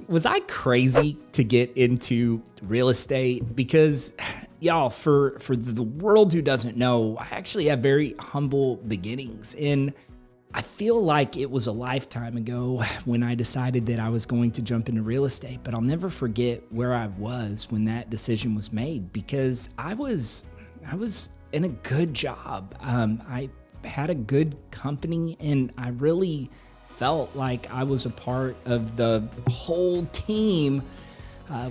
Was I crazy to get into real estate? Because y'all, for the world who doesn't know, I actually have very humble beginnings. And I feel like it was a lifetime ago when I decided that I was going to jump into real estate, but I'll never forget where I was when that decision was made, because I was in a good job. I had a good company, and I really felt like I was a part of the whole team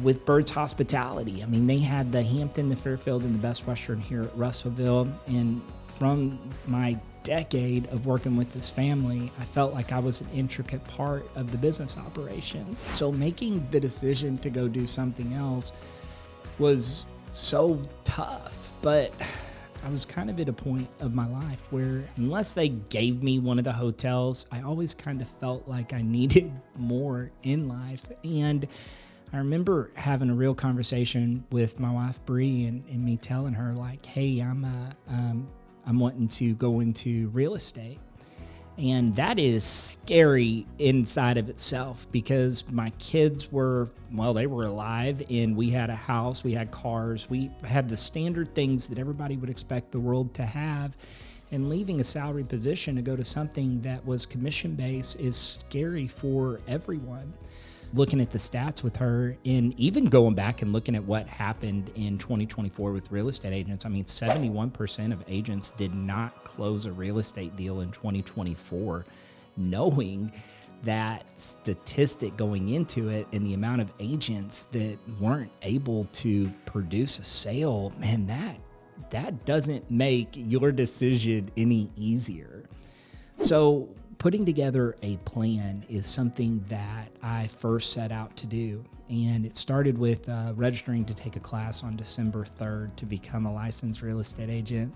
with Bird's Hospitality. I mean, they had the Hampton, the Fairfield, and the Best Western here at Russellville. And from my decade of working with this family, I felt like I was an intricate part of the business operations. So making the decision to go do something else was so tough, but I was kind of at a point of my life where unless they gave me one of the hotels, I always kind of felt like I needed more in life. And I remember having a real conversation with my wife, Bree, and me telling her like, hey, I'm wanting to go into real estate. And that is scary inside of itself, because my kids were, well, they were alive, and we had a house, we had cars, we had the standard things that everybody would expect the world to have. And leaving a salary position to go to something that was commission-based is scary for everyone. Looking at the stats with her, and even going back and looking at what happened in 2024 with real estate agents, I mean, 71% of agents did not close a real estate deal in 2024, knowing that statistic going into it and the amount of agents that weren't able to produce a sale, man, that doesn't make your decision any easier. So putting together a plan is something that I first set out to do. And it started with registering to take a class on December 3rd to become a licensed real estate agent.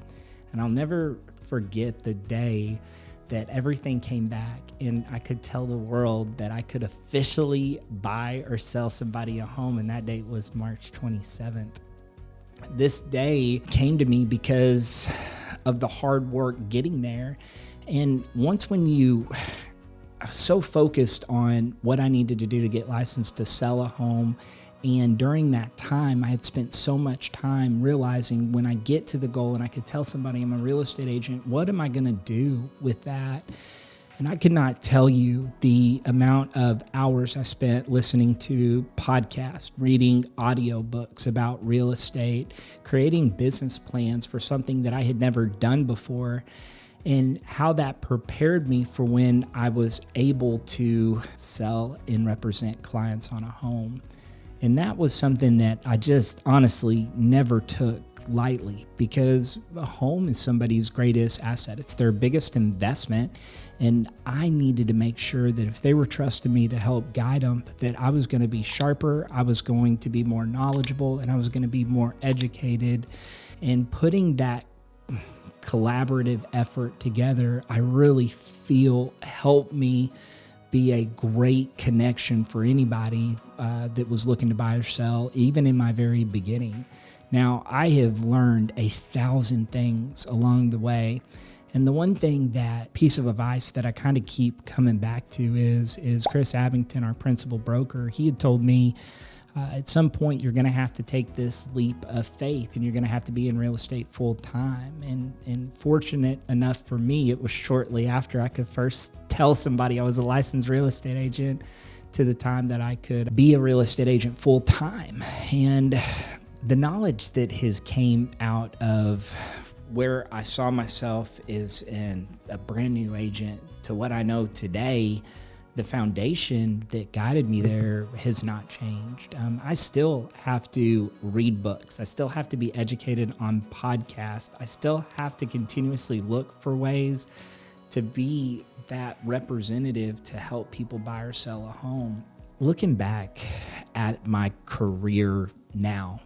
And I'll never forget the day that everything came back and I could tell the world that I could officially buy or sell somebody a home. And that date was March 27th. This day came to me because of the hard work getting there. And I was so focused on what I needed to do to get licensed to sell a home. And during that time, I had spent so much time realizing when I get to the goal and I could tell somebody I'm a real estate agent, what am I going to do with that? And I could not tell you the amount of hours I spent listening to podcasts, reading audiobooks about real estate, creating business plans for something that I had never done before, and how that prepared me for when I was able to sell and represent clients on a home. And that was something that I just honestly never took lightly, because a home is somebody's greatest asset. It's their biggest investment. And I needed to make sure that if they were trusting me to help guide them, that I was going to be sharper, I was going to be more knowledgeable, and I was going to be more educated. And putting that collaborative effort together, I really feel helped me be a great connection for anybody that was looking to buy or sell, even in my very beginning. Now, I have learned 1,000 things along the way. And the one thing, that piece of advice that I kind of keep coming back to is Chris Abington, our principal broker. He had told me, at some point, you're going to have to take this leap of faith, and you're going to have to be in real estate full time. And fortunate enough for me, it was shortly after I could first tell somebody I was a licensed real estate agent to the time that I could be a real estate agent full time. And the knowledge that has came out of where I saw myself as a brand new agent to what I know today, the foundation that guided me there has not changed. I still have to read books. I still have to be educated on podcasts. I still have to continuously look for ways to be that representative to help people buy or sell a home. Looking back at my career now,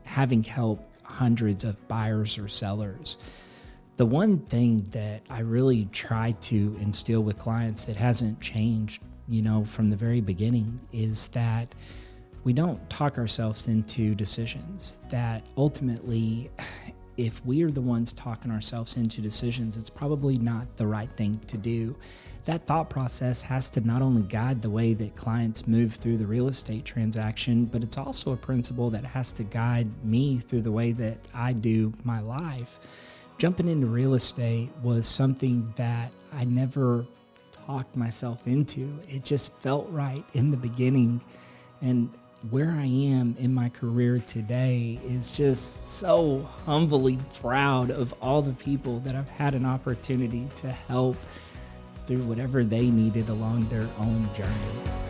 having helped hundreds of buyers or sellers, the one thing that I really try to instill with clients that hasn't changed, from the very beginning, is that we don't talk ourselves into decisions. That ultimately, if we are the ones talking ourselves into decisions, it's probably not the right thing to do. That thought process has to not only guide the way that clients move through the real estate transaction, but it's also a principle that has to guide me through the way that I do my life. Jumping into real estate was something that I never talked myself into. It just felt right in the beginning. And where I am in my career today is just so humbly proud of all the people that I've had an opportunity to help through whatever they needed along their own journey.